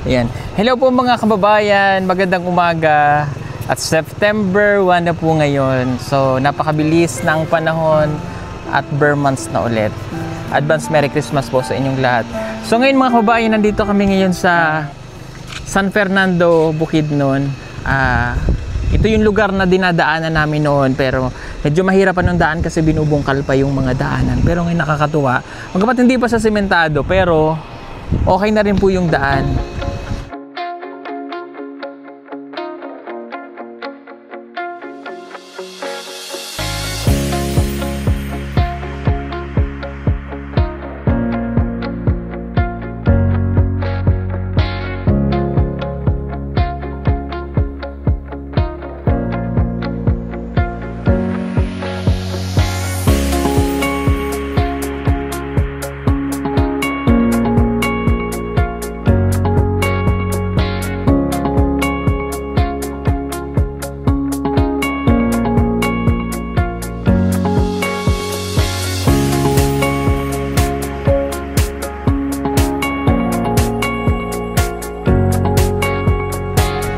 Ayan. Hello po mga kababayan, magandang umaga. At September 1 na po ngayon. So napakabilis ng panahon at bare months na ulit. Advance Merry Christmas po sa inyong lahat. So ngayon mga kababayan, nandito kami ngayon sa San Fernando, Bukidnon. Ito yung lugar na dinadaanan namin noon, pero medyo mahirapan ng daan kasi binubungkal pa yung mga daanan. Pero ngayon nakakatuwa. Magkapat hindi pa sa sementado, pero okay na rin po yung daan.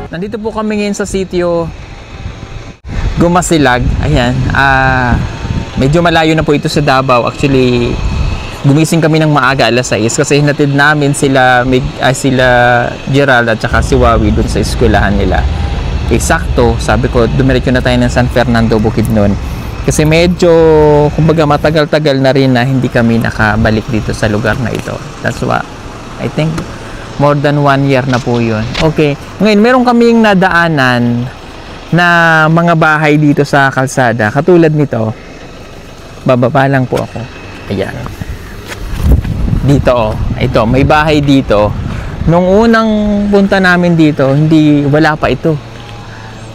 Nandito po kami ngayon sa sitio Gumasilag. Ayan. Medyo malayo na po ito sa Davao. Actually, gumising kami ng maaga alas 6 kasi hinatid namin sila Gerald at saka si Wawi dun sa eskwelahan nila. Eksakto, sabi ko, dumiretso na tayo ng San Fernando, Bukidnon. Kasi medyo, kumbaga matagal-tagal na rin na hindi kami nakabalik dito sa lugar na ito. That's why, I think, more than 1 year na po yun. Okay. Ngayon, meron kaming nadaanan na mga bahay dito sa kalsada. Katulad nito. Bababa lang po ako. Ayan. Dito, oh. Ito, may bahay dito. Nung unang punta namin dito, wala pa ito.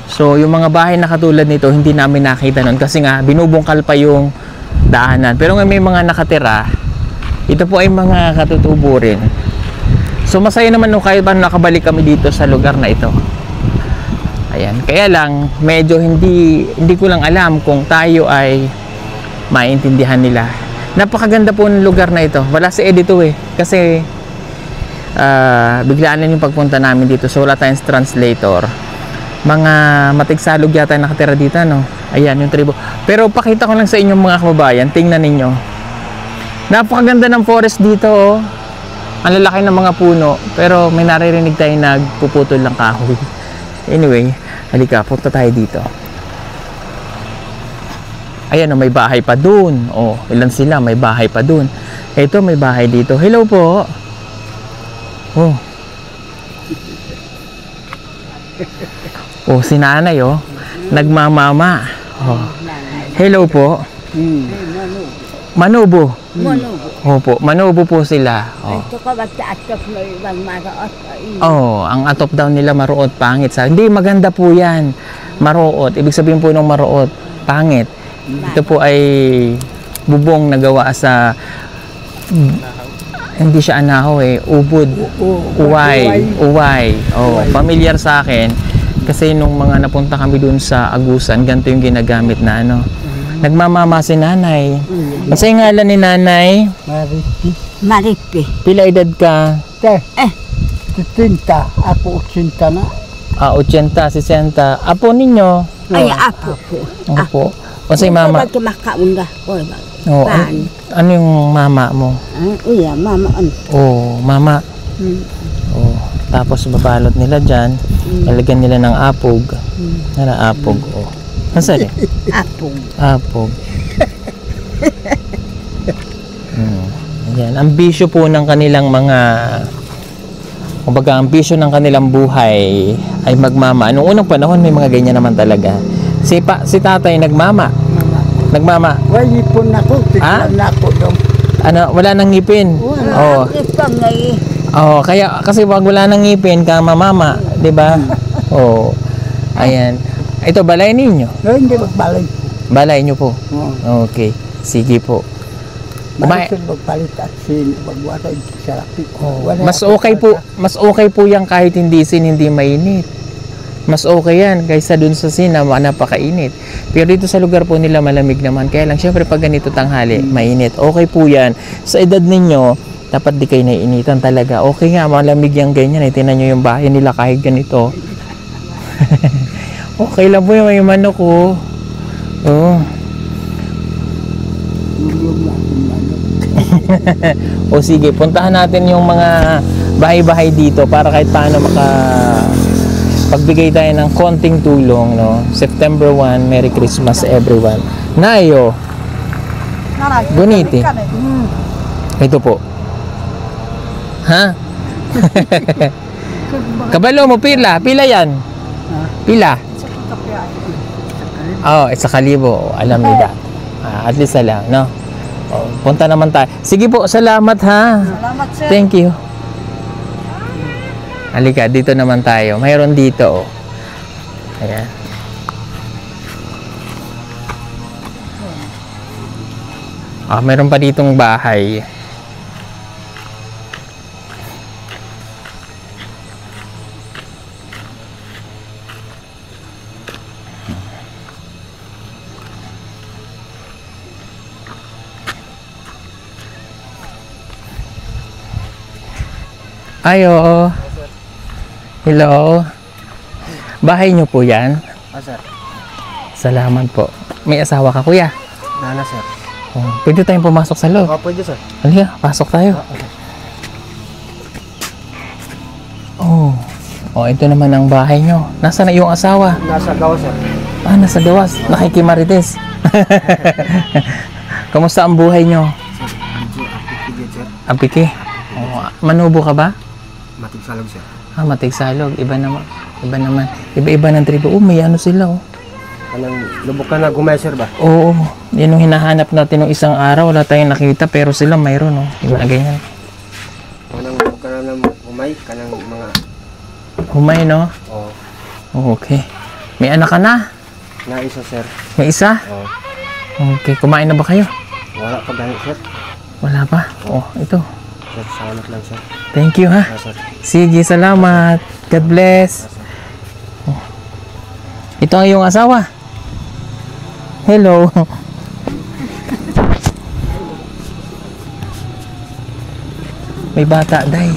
So, yung mga bahay na katulad nito, hindi namin nakita nun. Kasi nga, binubungkal pa yung daanan. Pero ngayon may mga nakatira. Ito po ay mga katutubo rin. So masaya naman nung kahit paano nakabalik kami dito sa lugar na ito. Ayan. Kaya lang, medyo hindi ko lang alam kung tayo ay maintindihan nila. Napakaganda po ng lugar na ito. Wala si Edito eh. Kasi biglaan lang yung pagpunta namin dito. So wala tayong translator. Mga matigsalog yata nakatira dito, no? Ayan, yung tribo. Pero pakita ko lang sa inyong mga kababayan. Tingnan ninyo. Napakaganda ng forest dito, oh. Ang lalaki ng mga puno, pero may naririnig tayo nagpuputol ng kahoy. Anyway, halika, punta tayo dito. Ayan, may bahay pa dun. Oh, ilan sila? May bahay pa dun. Ito, may bahay dito. Hello po. Oh. Oh, si nanay, oh. Nagmamama. Oh. Hello po. Manobo. Opo, manobo po sila. Oh. Oh, ang atop daw nila maruot, pangit. Hindi, maganda po yan. Maruot. Ibig sabihin po ng maruot, pangit. Ito po ay bubong na gawa sa hindi siya anahaw eh, ubod. Uway. Oh, familiar sa akin. Kasi nung mga napunta kami dun sa Agusan, ganito yung ginagamit na ano. Nagmamama si nanay. Ano yung ngalan ni nanay? Maripi. Pila edad ka? 70. Ako 80 na. 80, 60. Apo ninyo? Ay, apo. Apo. O si mama? Oh, ano yung mama mo? Iya, mama. Oh, mama. Oh, tapos babalot nila dyan. Lalagyan nila ng apog. Apog. Oh. Nasaan eh? Apog. Ayan. Ang bisyo po ng kanilang mga, kumbaga ang bisyo ng kanilang buhay ay magmama. Noong unang panahon may mga ganyan naman talaga. Si tatay nagmama. Wala ipon ako. Wala nang ngipin. Wala ipon na eh. Oh, kasi wag wala nang ngipin ka mamama, 'di ba? Oh. Ayan. Ito balay ninyo? Hindi magbalay. Balay nyo po? Okay. Sige po. Magpalit at magwatay sa lapit. Mas okay po yan kahit hindi mainit. Mas okay yan kaysa dun sa Sina, napakainit. Pero dito sa lugar po nila malamig naman. Kaya lang syempre pag ganito tanghali, mainit. Okay po yan. Sa edad ninyo, Dapat di kayo naiinitan talaga. Okay nga, malamig yung ganyan. Tingnan nyo yung bahay nila kahit ganito. Okay lang po yung may manok ko. Oh. O sige, puntahan natin yung mga bahay-bahay dito para kahit paano pagbigay tayo ng konting tulong, no? September 1, Merry Christmas everyone. Nayo. Guniti. Ito po. Ha? Kabalo mo, pila. Pila yan. Pila. Oh, it's a kalibo. Alam nila. At least alam, no? Oh, punta naman tayo. Sige po, salamat ha. Salamat, sir. Thank you. Halika, dito naman tayo. Mayroon dito, oh. Ayan. Mayroon pa ditong bahay. Ayo. Hello. Bahay niyo po yan? Sir. Salamat po. May asawa ka, kuya? Nana, sir. Oh, pwede tayong pumasok sa loob. Pwede, sir. Halika, pasok tayo. Oh. Oh, ito naman ang bahay niyo. Nasaan na yung asawa? Nasa gawa, sir. Nasa gawas. Nakikimarites. Kamusta ang buhay niyo? Sir. Ang piki. Oh, manubo ka ba? Matigsalog, sir. Matigsalog. Iba naman. Iba-iba ng tribo. Oh, may ano sila, oh. Anong lubok ka na gumay, sir ba? Oo. Yan yung hinahanap natin ng isang araw. Wala tayong nakita, pero sila mayroon, oh. Iba na ganyan. Anong lubok ka na gumay? Kanang mga... Humay, no? Oo. Oh, okay. May anak ka na? Na isa, sir. May isa? Oo. Okay. Kumain na ba kayo? Wala pa ganit, sir. Wala pa? Oh, ito. Sir, salamat lang, sir. Thank you, ha? Sir. Sige, salamat. God bless. Oh. Ito ang iyong asawa. Hello. May bata, day.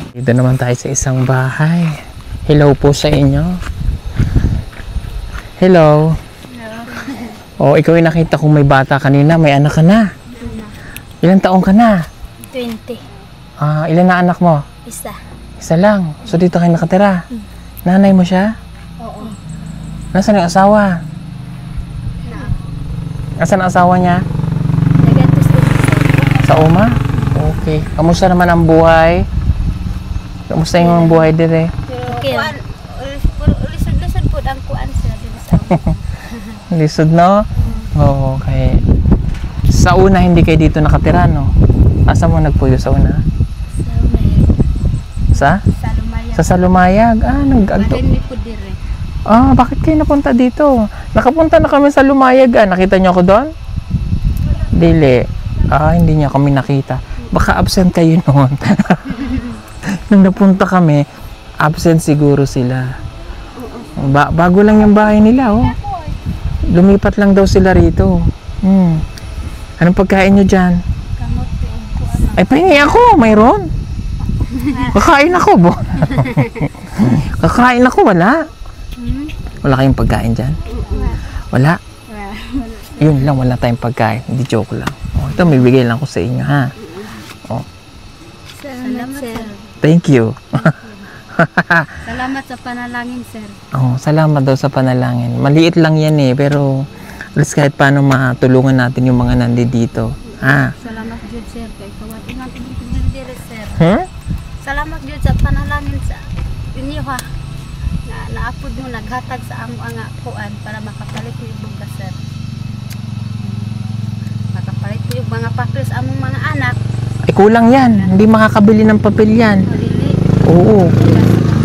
Dito naman tayo sa isang bahay. Hello po sa inyo. Hello. Oh, ikaw yung nakita kong may bata kanina. May anak ka na. Ilang taong ka na? 20. Ilan na anak mo? Isa. Isa lang. So dito kayo nakatira? Nanay mo siya? Oo. Nasaan yung asawa? Nasaan ang asawa niya? Nagatos din Sa Uma? Okay. Kamusta naman ang buhay? Kamusta yung buhay dire? Okay. Ulisod-lisod po ang kuan sila din sa Lisod, no? Oo, okay. Sa una, hindi kayo dito nakatira, no? Asa mo nagpuyo sa una? Sa? Salumaya. Sa Salumayag. Nag-agto. Magani po dire. Bakit kayo napunta dito? Nakapunta na kami sa Lumayag. Nakita niyo ako doon? Dili. Hindi niya kami nakita. Baka absent kayo noon. Nung napunta kami, absent siguro sila. Bago lang yung bahay nila, oh. Lumipat lang daw sila rito. Anong pagkain nyo dyan? Kamot po ang kuan. Ay, pahingi ako. Mayroon. Kakain ako, bo. Kakain ako, wala. Wala kayong pagkain dyan? Wala. Yun lang, wala tayong pagkain. Hindi, joke lang. Ito, may bigay lang ko sa inyo, ha? Salamat sir. Thank you. Salamat sa panalangin sir. Salamat daw sa panalangin. Maliit lang yan eh, pero at least kahit paano matulungan natin yung mga nandito. Ha? Salamat jud sir kay kawati natin dito dire sir. Salamat jud sa panalangin sa inyo ha. Naapod mo naghatag sa amo nga kuan para makapalit mo yung bugas sir. Makapalit mo yung mga papel sa among mga anak. Kulang yan. Hindi makakabili ng papel yan. Dili. Oo.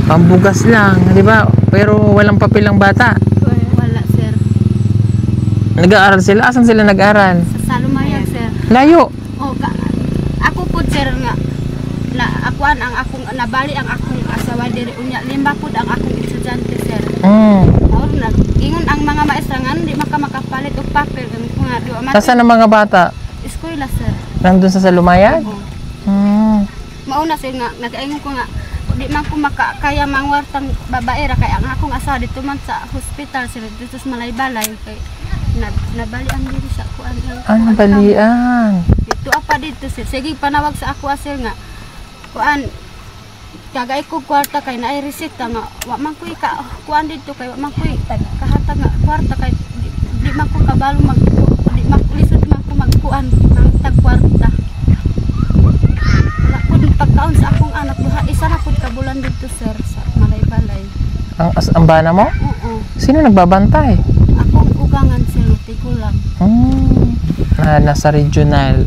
Pambugas lang, di ba? Pero walang papel ang bata. Wala sir. Nag-aaral sila? Asan sila nag-aaral? Sa Salumayag sir. Layo. Ako po sir nga na akuan ang akong nabali ang akong asawa diri unya lima pud ang akong estudyante sir. Or na ingon ang mga maestra nga di makapalit og papel ang nga do Nasaan ang mga bata? eskwela sir. Nandun sa Salumayag? Oo. mauna sir nga nagaingon ko nga di man ko makakaya mangwartang babae ra kay ang akong asawa dito man sa hospital sir dito sa Malaybalay kay nabalian dito sa kuan. Nabalian. Dito apa dito sir. Sige panawag sa ako sir nga kuan kagay ko kwarta kay naay resita nga wa man ko kuan dito kay wa man ko kahatag nga kwarta kay di man ko kabalo di man ko lisod man ko magkuan ng tag kwarta. Wala pud pagkaon sa akong anak duha isa na pud kabulan dito sir sa Malaybalay. Ang bana mo? Oo. Sino nagbabantay? Akong ugangan sir tigulang. Nasa regional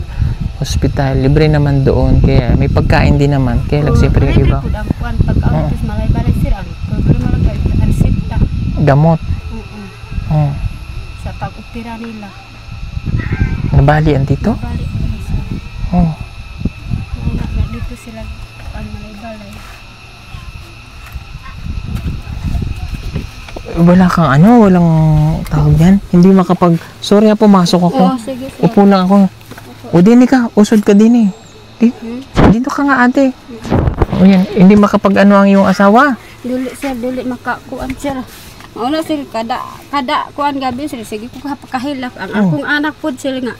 hospital, libre naman doon, kaya may pagkain din naman, kaya lang siyempre yung iba. Libre po ang kuan pagkaon sa Malaybalay sir ang problema lang kay resita. Gamot. Oo. Sa pag-opera nila. Nabalian dito? Balik nila sir. Oh. Dito sila ang Malaybalay. Wala kang walang tawag yan. Hindi sorry pumasok ako. Oo, sige sir. Upo lang ako. O dini ka, usod ka din Dito ka nga ate. O yan, hindi ang iyong asawa. Dili sir, dili makakuan sir. Mauna sir, kada kuan gabi sir, sige ko kapakahilak. Ang akong anak po sir nga,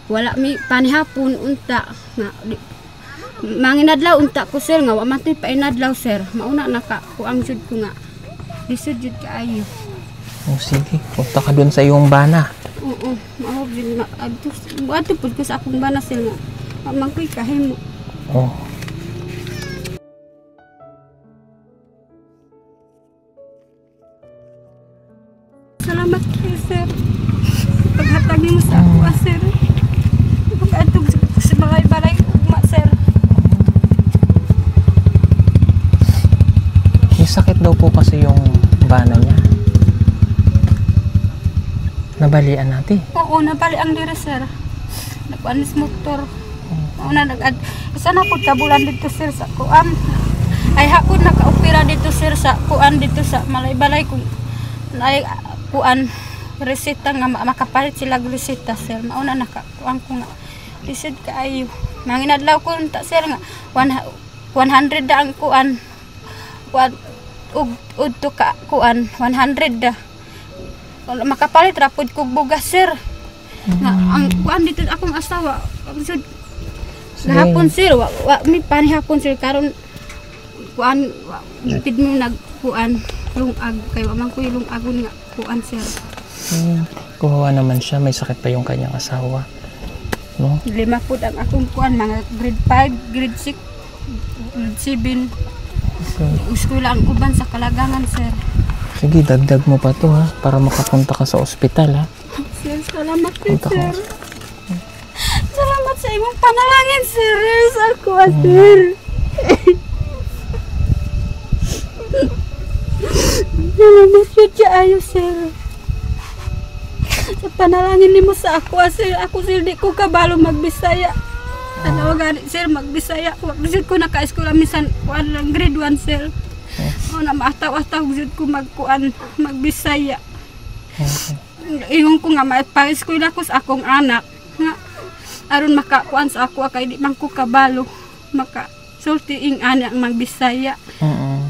wala mi panihapon unta. Nga, manginadlaw unta ko sir nga, wamatoy pa inadlaw sir. Mauna nakakuang jud ko nga. Lisod jud kaayo. O sige, punta ka dun sa iyong bana. Oo, mao jud na adto pud ko sa akong bana sir nga. Mamangkoy kahimo. Oh. Salamat kayo, sir. Paghatag niyo sa ako, sir. Pag-atog sa mga ibalay ugma, sir. May sakit daw po kasi yung bana niya. Nabalian natin. Oo, nabali ang diri, sir. Nagpanis motor. Una isa na po kabulan dito, sir, sa kuan. Ay hapon naka-opera dito, sir, sa kuan dito sa Malaybalay kung ay kuan resita nga makapalit sila resita sir mauna nakakuan ko nga lisod kaayo manginadlaw ko unta sir nga 100 da ang kuan udto ka kuan 100 da makapalit ra pud kog bugas sir nga ang kuan dito akong asawa lisod gahapon sir wa mi panihapon sir karon kuan pid mo nagkuan lungag kay wa man ko lungagon nga kuan sir. Kuha naman siya, may sakit pa yung kanyang asawa. No? 5 pud ang akong kuan mga grade 5, grade 6, grade 7. Okay. Eskwela ang uban sa Kalagangan sir. Sige, dagdag mo pa to ha, para makapunta ka sa ospital ha. Sir, salamat din Punta sir. ka. Salamat sa imong panalangin sir. Sa ako sir. Salamat yun siya ayo sir. Sa panalangin nimo sa ako sir. Ako sir di ko kabalo magbisaya. Ano gani sir magbisaya. Wag jud ko naka-eskwela minsan kuan lang grade 1 sir. Na maataw-ataw jud ko magkuan magbisaya. Ingon ko nga maipa-eskwela ko sa akong anak. Nga aron makakuan sa ako kay di man ko kabalo maka sulti ing ana ang magbisaya.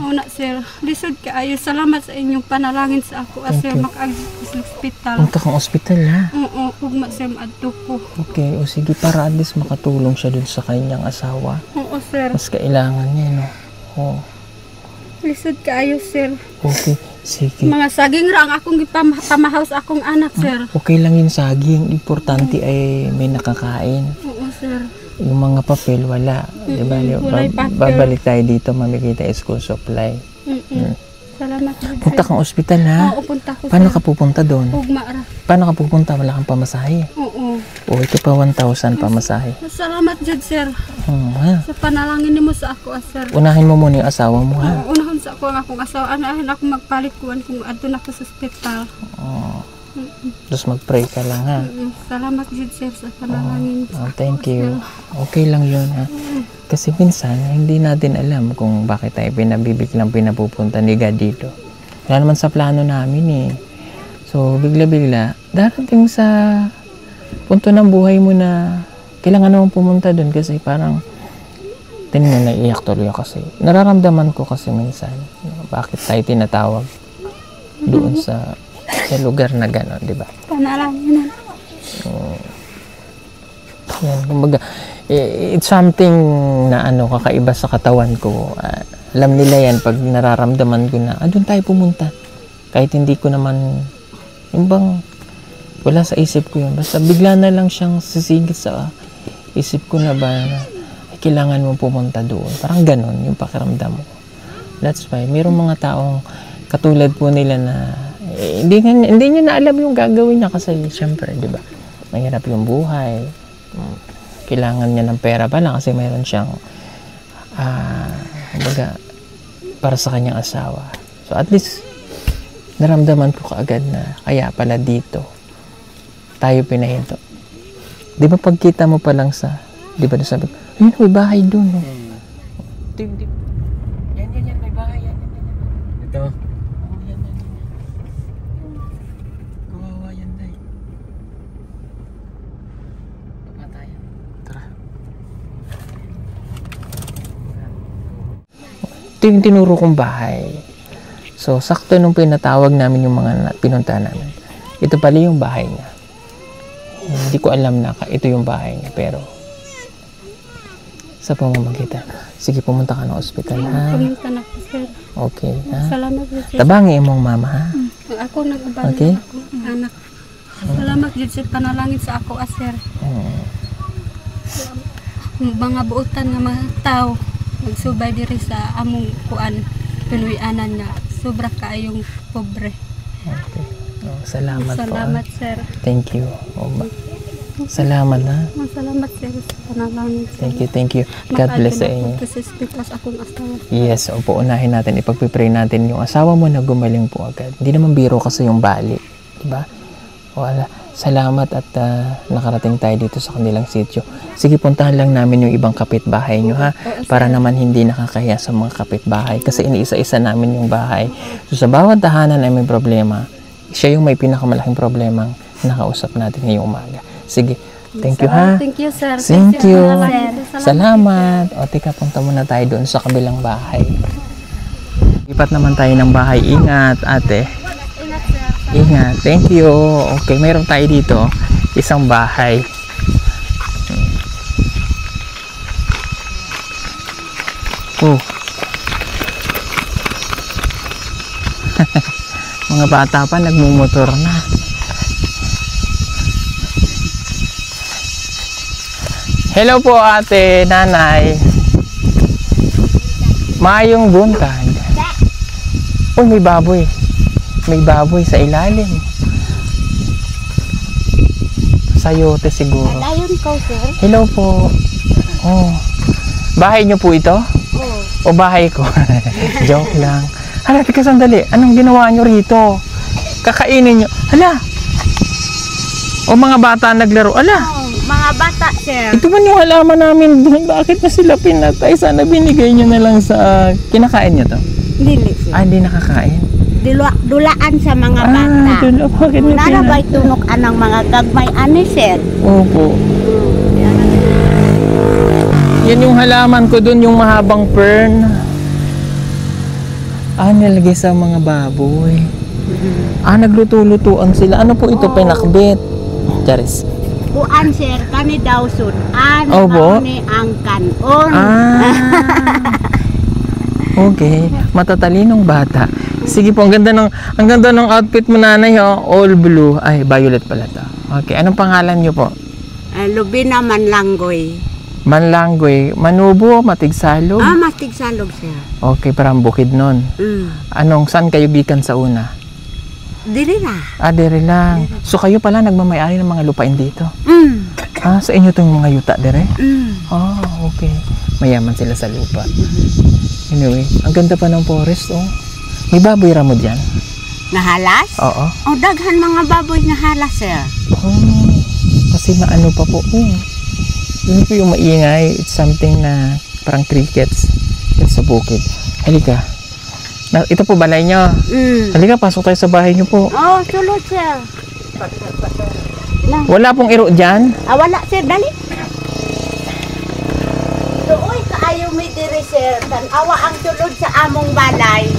Una sir, lisod kaayo. Salamat sa inyong panalangin sa ako sir makaagis sa ospital. Punta kang ospital ha. Oo, ugma sir maadto ko. Okay, o sige, para at least makatulong siya dun sa kanyang asawa. Oo sir. Mas kailangan niya, no? Oo. Lisod kaayo sir. Okay, sige. Mga saging ra ang akong gipamahaw sa akong anak sir. Okay lang yung saging. Importante ay may nakakain. Oo sir. Yung mga papel, wala. Diba? Walay papel. Babalik tayo dito, mamigay tayo school supply. Salamat din Punta sir. kang ospital ha. Oo, punta ko Paano sir. ka pupunta doon? Ugma ra. Paano ka pupunta? Wala kang pamasahe. Oo. O, ito pa 1,000 pamasahe. Salamat jud sir. Ha? Sa panalangin nimo sa ako sir. Unahin mo muna yung asawa mo ha. Oo, unahon sa ako ang akong asawa. Anahin ako magpalit kuan kung adto na ko sa ospital. Tapos mag-pray ka lang ha. Salamat jud sir sa panalangin. Oh, thank you. Okay lang yun ha. Kasi minsan, hindi natin alam kung bakit tayo pinabibiglang pinapupunta ni God dito. Wala naman sa plano namin eh. So, bigla-bigla, darating sa punto ng buhay mo na kailangan naman pumunta doon kasi parang Tingnan mo, naiiyak tuloy ako kasi nararamdaman ko kasi minsan bakit tayo tinatawag doon sa lugar na gano'n, di ba? Panalangin. Yan, kumbaga, it's something na kakaiba sa katawan ko. Alam nila yan pag nararamdaman ko na, doon tayo pumunta. Kahit hindi ko naman, yung bang, wala sa isip ko yun. Basta bigla na lang siyang sisigit sa isip ko na ba, kailangan mo pumunta doon. Parang ganon yung pakiramdam mo. That's why, mayroong mga taong katulad po nila na, hindi niya na alam yung gagawin niya kasi, syempre, di ba? Mahirap yung buhay. Kailangan niya ng pera pala kasi mayroon siyang kumbaga, para sa kanyang asawa. So at least naramdaman ko kaagad na kaya pala dito tayo pinahinto. Di ba pagkita mo pa lang sa, di ba sabi ko, ayun, may bahay doon. No? Yan, may bahay. Yan. Ito. Yan. Kawawa yan, day. Papatayan. Tara. Ito yung tinuro kong bahay. So, sakto nung pinatawag namin yung mga pinunta namin. Ito pala yung bahay niya. Hindi ko alam na ito yung bahay niya, pero sa pamamagitan. Sige, pumunta ka ng ospital, ha? Pumunta na po, sir. Okay, ha? Salamat po, sir. Tabangi mong mama, ha? Ako nag-ubali Okay. ako, anak. Salamat jud sa panalangin sa ako, sir. Mga buutan nga mga tao magsubay diri sa among kuan Pinoy-anan na sobra kaayong pobre. Okay. Salamat po. Salamat, sir. Thank you. Salamat, ha? Salamat, sir, sa panalangin. Thank you. God bless sa inyo. Kasi speakers akong asawa. Yes, opo, unahin natin. Ipagpipray natin yung asawa mo na gumaling po agad. Hindi naman biro kasi yung bali. Diba? Wala. Salamat at nakarating tayo dito sa kanilang sitio. Sige, puntahan lang namin yung ibang kapitbahay nyo, ha? Para naman hindi nakakahiya sa mga kapitbahay. Kasi iniisa-isa namin yung bahay. So, sa bawat tahanan ay may problema. Siya yung may pinakamalaking problemang nakausap natin ngayong umaga. Sige, thank you, ha? Thank you, sir. Thank you. Sir. Salamat. O, tika, punta muna tayo doon sa kabilang bahay. Lipat naman tayo ng bahay. Ingat, ate. Ingat, sir. Ingat. Thank you. Okay, mayroon tayo dito. Isang bahay. Oh. Mga bata pa nagmumotor na. Hello po, ate, nanay. Maayong buntag. Oh, may baboy. May baboy sa ilalim. Sayote siguro. Dayon ko, sir. Hello po. Oh. Bahay niyo po ito? Oo. O bahay ko? Joke lang. Hala, tika sandali. Anong ginawa niyo rito? Kakainin niyo. Hala. O mga bata naglaro. Ala. Mga bata, sir. Ito man yung halaman namin. Bakit na sila pinatay? Sana binigay niyo na lang sa... Kinakain niyo to? Dili, sir. Hindi nakakain. Dulaan sa mga bata. Dula. Bakit niyo Narabay tunok anang mga gagmay ani, sir. Opo. Yan yung halaman ko dun, yung mahabang fern. Nilagay sa mga baboy. Nagluto-lutuan sila. Ano po ito? Pinakbit. Charis. Kuan, sir, kani daw sud. Opo. Ni ang kanon. Okay. Matatalinong bata. Sige po, ang ganda ng outfit mo, nanay, oh. All blue. Ay, violet pala to. Okay, anong pangalan niyo po? Lubina Manlanggoy. Manlanggoy. Manubo, Matigsalog? Matigsalog, sir. Okay, parang bukid nun. Saan kayo gikan sa una? Dili na. Dere lang. So kayo pala nagmamayari ng mga lupain dito? Sa inyo tong mga yuta, dere? Okay. Mayaman sila sa lupa. Anyway, ang ganda pa ng forest, oh. May baboy ramo dyan? Nahalas? Oo. Daghan mga baboy nahalas, sir. Kasi maano pa po. Yun po yung maingay. It's something na parang crickets. It's sa bukid. Halika. Ito po balay nyo. Halika, pasok tayo sa bahay nyo po. Sulod, sir. Wala pong iro dyan? Wala, sir. Dali. Uy, kayo may diri, sir. Tanawa ang tulod sa among balay.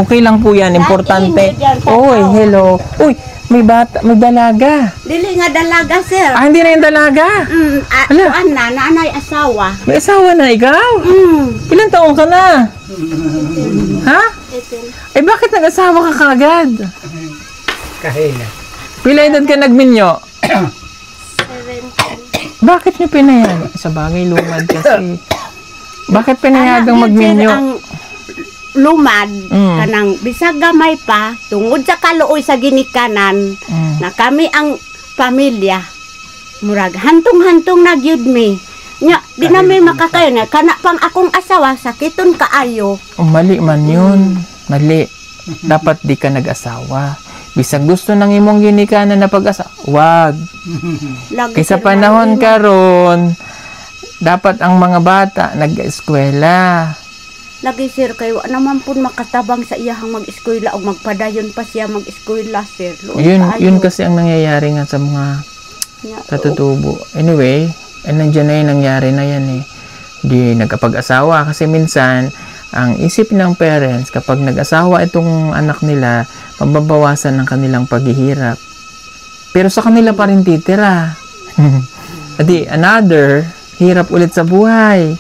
Okay lang po yan. Importante. Lain, dyan, Uy, hello. Uy, may bata, may dalaga. Dili nga dalaga, sir. Hindi na yung dalaga. Hala. Kuan na, nanay asawa. May asawa na ikaw? Ilang taong ka na? Ha? Eh, bakit nag-asawa ka kagad? Kahina. Pila edad ka nagminyo? 17. Bakit niyo pinayan? Sa bagay, lumad kasi. Bakit pinayagang Anak, magminyo? sir, ang lumad, kanang bisag gamay pa, tungod sa kaluoy sa ginikanan, na kami ang pamilya. Murag, hantong-hantong na gyud mi. Nya, di namin makakayo na, kana pang akong asawa, sakiton kaayo. Oh, mali man yun. Mali. Dapat di ka nag-asawa. Bisag gusto ng imong ginikanan na pag-asawa. Wag. Lagi, Kaysa sir, panahon mga karon, dapat ang mga bata nag-eskwela. Lagi, sir, kayo naman po makatabang sa iyahang mag-eskwela o magpadayon pa siya mag-eskwela, sir. Yun kasi ang nangyayari nga sa mga katutubo. Anyway, nandiyan na yun, nangyari na yan eh. Di nagkapag-asawa kasi minsan, ang isip ng parents, kapag nag-asawa itong anak nila, mababawasan ng kanilang paghihirap. Pero sa kanila pa rin titira. Adi, another, hirap ulit sa buhay.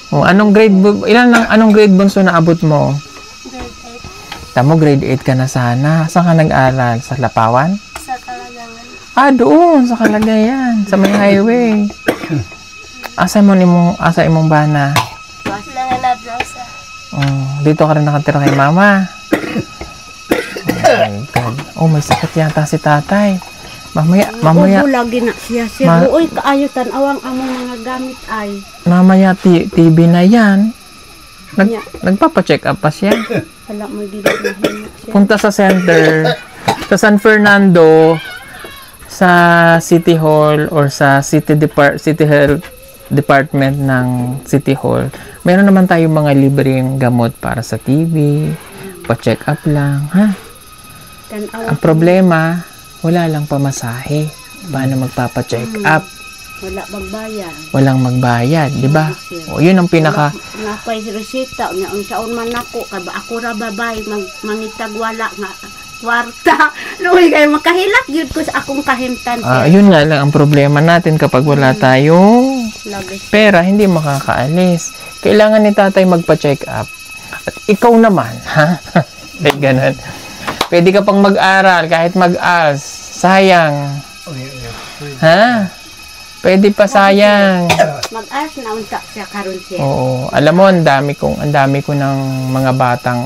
O, anong grade bunso na abot mo? Grade Tamo, grade 8 ka na sana. Saan ka nag-aral? Sa Lapawan? 8 sa Kalagangan. Doon, sa Kalagayan, sa may highway. Asa imong bana? Nanganap lang sa Dito ka rin nakatira kay mama. Oh my God. Oh, may sakit yata si tatay. Mamaya. Ubo lagi na siya, sir. Uy, kaayo tanawang among mga gamit ay. Mamaya TV na yan. Nagpapacheck up pa siya. Wala mo dito na siya. Punta sa center, sa San Fernando, sa City Hall or sa City Health Department ng City Hall. Meron naman tayong mga libreng gamot para sa TV, pa-check up lang, ha? Ang problema, wala lang pamasahe. Paano magpapa-check up? Wala magbayad. Walang magbayad, di ba? O, yun ang pinaka... Napay resita, ang saon man ako, kaba ako ra babay, mangitag wala nga kwarta. Luwi kayo makahilak, yun ko sa akong kahimtan. Yun nga lang ang problema natin kapag wala tayong Lagi. pera, hindi makakaalis. Kailangan ni tatay magpa-check up. At ikaw naman, ha? Ay, ganun. Pwede ka pang mag-aral kahit mag-ALS. Sayang. Ha? Pwede pa, sayang. Mag-ars na unta siya karon siya. Oo. Alam mo, ang dami ko ng mga batang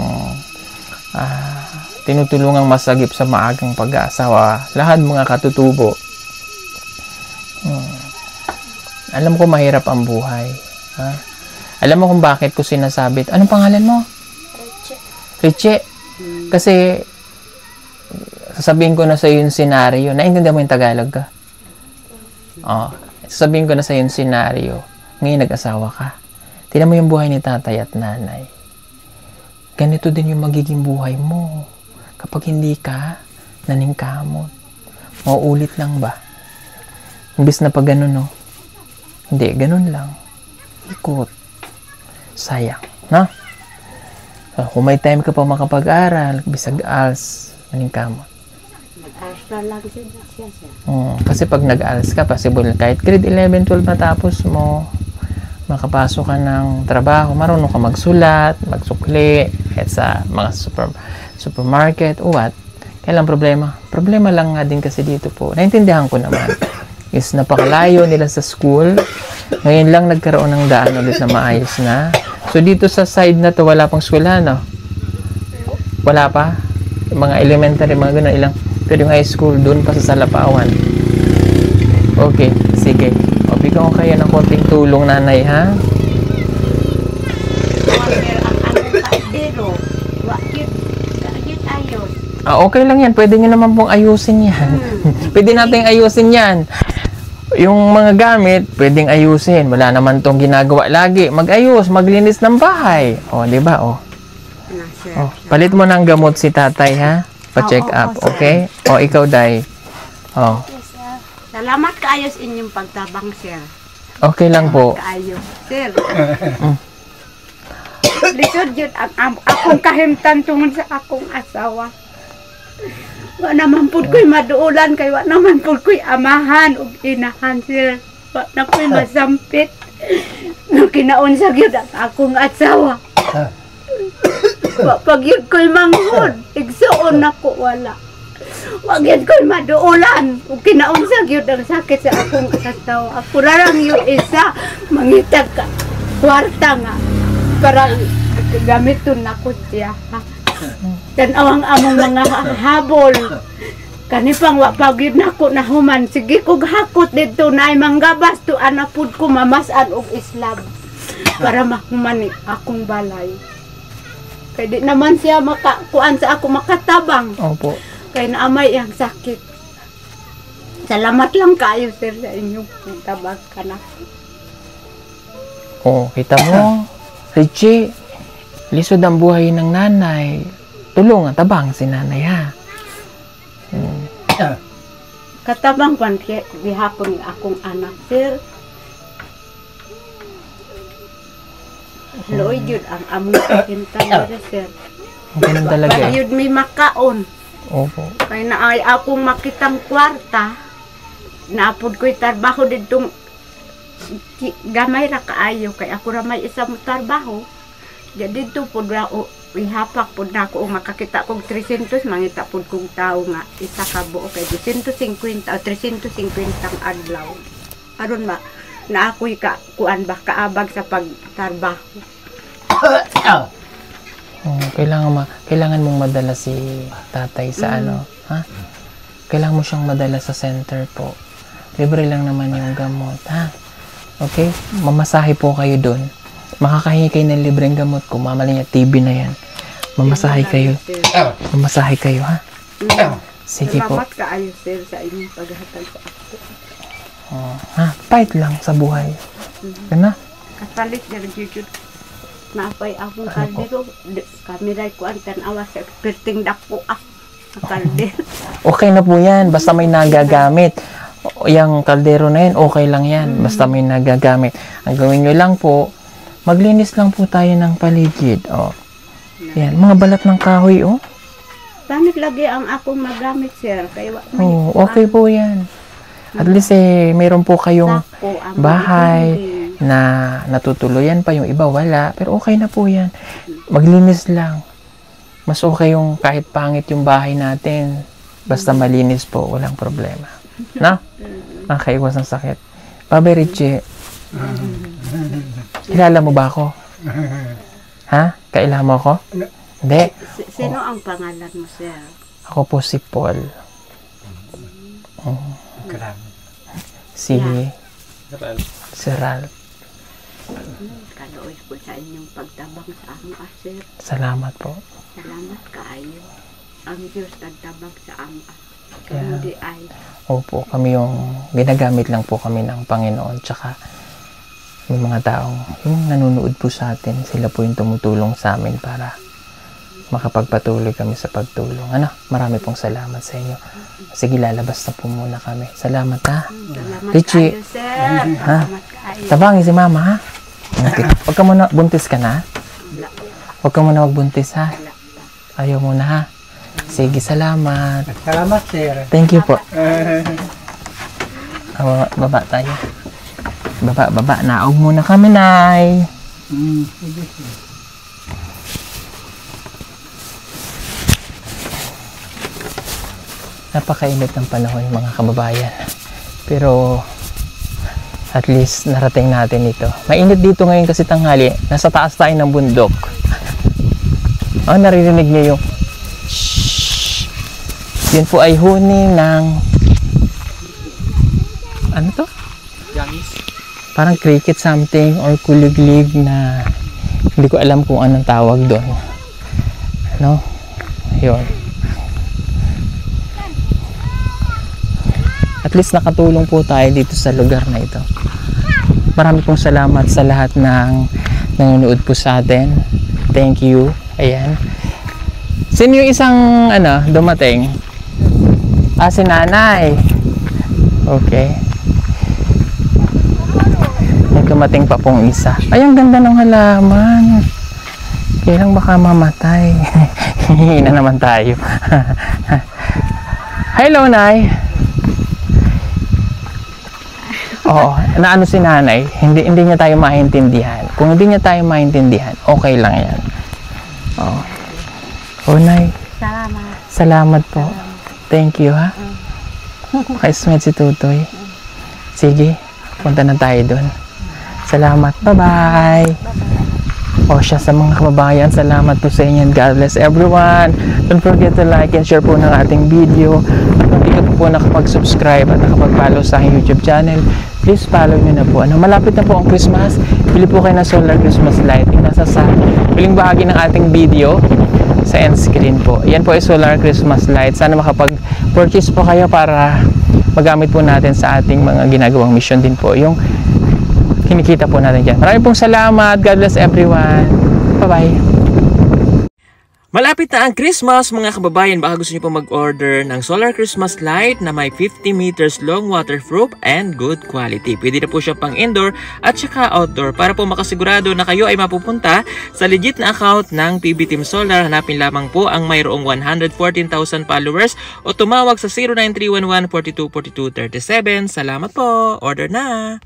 tinutulungang masagip sa maagang pag-aasawa. Lahat mga katutubo. Alam ko mahirap ang buhay. Ha? Alam mo kung bakit ko sinasabi. Anong pangalan mo? Richie. Kasi sasabihin ko na sa yung senaryo. Naintindihan mo yung Tagalog ka? Sasabihin ko na sa yung senaryo. Ngayon nag-asawa ka. Tingnan mo yung buhay ni tatay at nanay. Ganito din yung magiging buhay mo. Kapag hindi ka naningkamot. Mauulit lang ba? Imbis na pag ganun, no? Hindi, ganun lang. Ikot. Sayang, no? So, kung may time ka pa makapag-aral, bisag ALS, naningkamot. Mag-ars na lang siya. Kasi pag nag-ALS ka, possible kahit grade 11, 12 matapos mo, makapasok ka ng trabaho, marunong ka magsulat, magsukli, kahit sa mga supermarket, o what? Kailang problema? Problema lang nga din kasi dito po. Naintindihan ko naman. Is napakalayo nila sa school. Ngayon lang nagkaroon ng daan ulit na maayos na. So dito sa side na to, wala pang eskwela, no? Wala pa? Mga elementary, mga ganun, ilang. Pero yung high school, doon pa sa Salapawan. Okay, sige. O, bigyan ko kayo ng konting tulong, nanay, ha? Okay lang yan. Pwede nyo naman pong ayusin yan. Pwede natin ayusin yan. Yung mga gamit, pwedeng ayusin. Wala naman tong ginagawa lagi. Mag-ayos, maglinis ng bahay. O, di ba? O, palit mo ng gamot si tatay, ha? Pa-check up, okay? O, ikaw, Day. O. Salamat kaayos inyong pagtabang, sir. Okay lang po. Kaayo, sir. Lisod yun ang akong kahimtan tungod sa akong asawa. Wa naman po ko'y maduulan kay wa naman po ko'y amahan ug inahan, sir. Wa na ko'y masampit. No kinaunsa gyud ang akong asawa. Wa pag yun ko'y manghod, igsuon nako wala. Wa gyud ko'y maduulan ug kinaunsa gyud ang sakit sa akong asawa. Ako ra lang yung isa mangitag ka kwarta nga para gamiton nako siya. Tanawang among mga habol. Kani pang wa pagyud nako nahuman. Sige kog hakot didto naay manggabas to anapud ko mamasan og Islam para mahuman akong balay. Kay di naman siya makakuan sa ako makatabang. Opo. Kay naamay ang sakit. Salamat lang kayo sir sa inyong tabang kana. Oh, kita mo, Richie, lisod ang buhay ng nanay. Tulungan, tabang si nanay, ha? Katabang pan kay gihapon akong anak sir. Loy jud ang among kahintan sir. Ganun talaga eh. Yun may makaon. Opo. Kay naay akong makitang kwarta. Naapod ko'y trabaho dito. Gamay ra kaayo. Kay ako ra may isang trabaho. Jadi dito po na ihapak po na ako. Makakita kong 300. Mangita po kong tao nga. Isa ka buo. Kay 250 o 350 ang adlaw. Aron ma. Na ako'y kuan ba kaabag sa pagtrabaho. Oh, kailangan mong madala si tatay sa ano, ha? Kailangan mo siyang madala sa center po. Libre lang naman yung gamot, ha? Okay? Mamasahe po kayo doon. Makakahingi kayo ng libreng gamot kung mamali niya TV na yan. Mamasahe kayo. Mamasahe kayo, ha? Sige po. Salamat kaayo sir sa inyong paghatag sa ako. Oh, ha? Fight lang sa buhay. Yan na? Kasalit na jud napay akong kaldero. Kamiray ko ang tanawa sa experting dako sa kaldero. Okay na po yan. Basta may nagagamit. Yung kaldero na yan, okay lang yan. Basta may nagagamit. Ang gawin nyo lang po, maglinis lang po tayo ng paligid. Oh. Yan. Mga balat ng kahoy, oh. Tanit lagi ang akong magamit sir. Kaya Oh, okay po yan. At least mayroon po kayong bahay na natutuluyan pa, yung iba wala, pero okay na po yan. Maglinis lang. Mas okay yung kahit pangit yung bahay natin, basta malinis po, walang problema. Na? Nakaiwas ng sakit. Bye, Richie. Kilala mo ba ako? Ha? Kaila mo ako? Hindi. Sino ang pangalan mo sir? Ako po si Paul. Si Ralph. Kaluoy po sa inyong pagtabang sa amo sir. Salamat po. Salamat kaayo. Ang Diyos nagtabang sa ama. Kaya, Kundi ay opo, kami yung ginagamit lang po kami ng Panginoon. Tsaka may mga taong yung nanonood po sa atin, sila po yung tumutulong sa amin para makapagpatuloy kami sa pagtulong. Ano? Marami pong salamat sa inyo. Sige, lalabas na po muna kami. Salamat, ha? salamat Richie. kaayo sir. Ha? Salamat kaayo. Tabangin si mama, ha? Okay. Huwag ka muna, buntis ka na? Huwag ka muna magbuntis, ha? Ayaw muna, ha? Sige, salamat. Salamat, sir. Thank you po. Baba tayo. Baba. Naog muna kami, Nay. Napakainit ng panahon, mga kababayan. Pero at least narating natin ito. Mainit dito ngayon kasi tanghali. Nasa taas tayo ng bundok. Oh, naririnig niyo yung shhh. Yun po ay huni ng ano to? Parang cricket something or kuliglig na hindi ko alam kung anong tawag doon. Ano? Yun. At least nakatulong po tayo dito sa lugar na ito. Marami pong salamat sa lahat ng nanonood po sa atin. Thank you. Ayan. Sino yung isang dumating? Si nanay. Okay. dumating pa pong isa. Ay, ang ganda ng halaman. Kailang baka mamatay. Hihina naman tayo. Hello, Nay. Oo, naano si nanay, hindi niya tayo maintindihan. Kung hindi niya tayo maintindihan, okay lang yan. Oo. Oh, Nay. Salamat. Salamat po. Thank you, ha. Kaismet si Tutoy. Sige, punta na tayo doon. Salamat. Bye-bye. O siya, sa mga kababayan, salamat po sa inyo and God bless everyone. Don't forget to like and share po ng ating video. At kung hindi ka po nakapag-subscribe at nakapag-follow sa aking YouTube channel, please follow nyo na po. Malapit na po ang Christmas. Pili po kayo ng solar Christmas lighting. Nasa sa piling bahagi ng ating video sa end screen po. Yan po ay solar Christmas light. Sana makapag-purchase po kayo para magamit po natin sa ating mga ginagawang mission din po. Yung kinikita po natin dyan. Maraming pong salamat. God bless everyone. Bye-bye. Malapit na ang Christmas, mga kababayan. Baka gusto niyo po mag-order ng solar Christmas light na may 50 meters long, waterproof, and good quality. Pwede na po siya pang indoor at saka outdoor. Para po makasigurado na kayo ay mapupunta sa legit na account ng PB Team Solar, hanapin lamang po ang mayroong 114,000 followers o tumawag sa 09311 424237. Salamat po. Order na!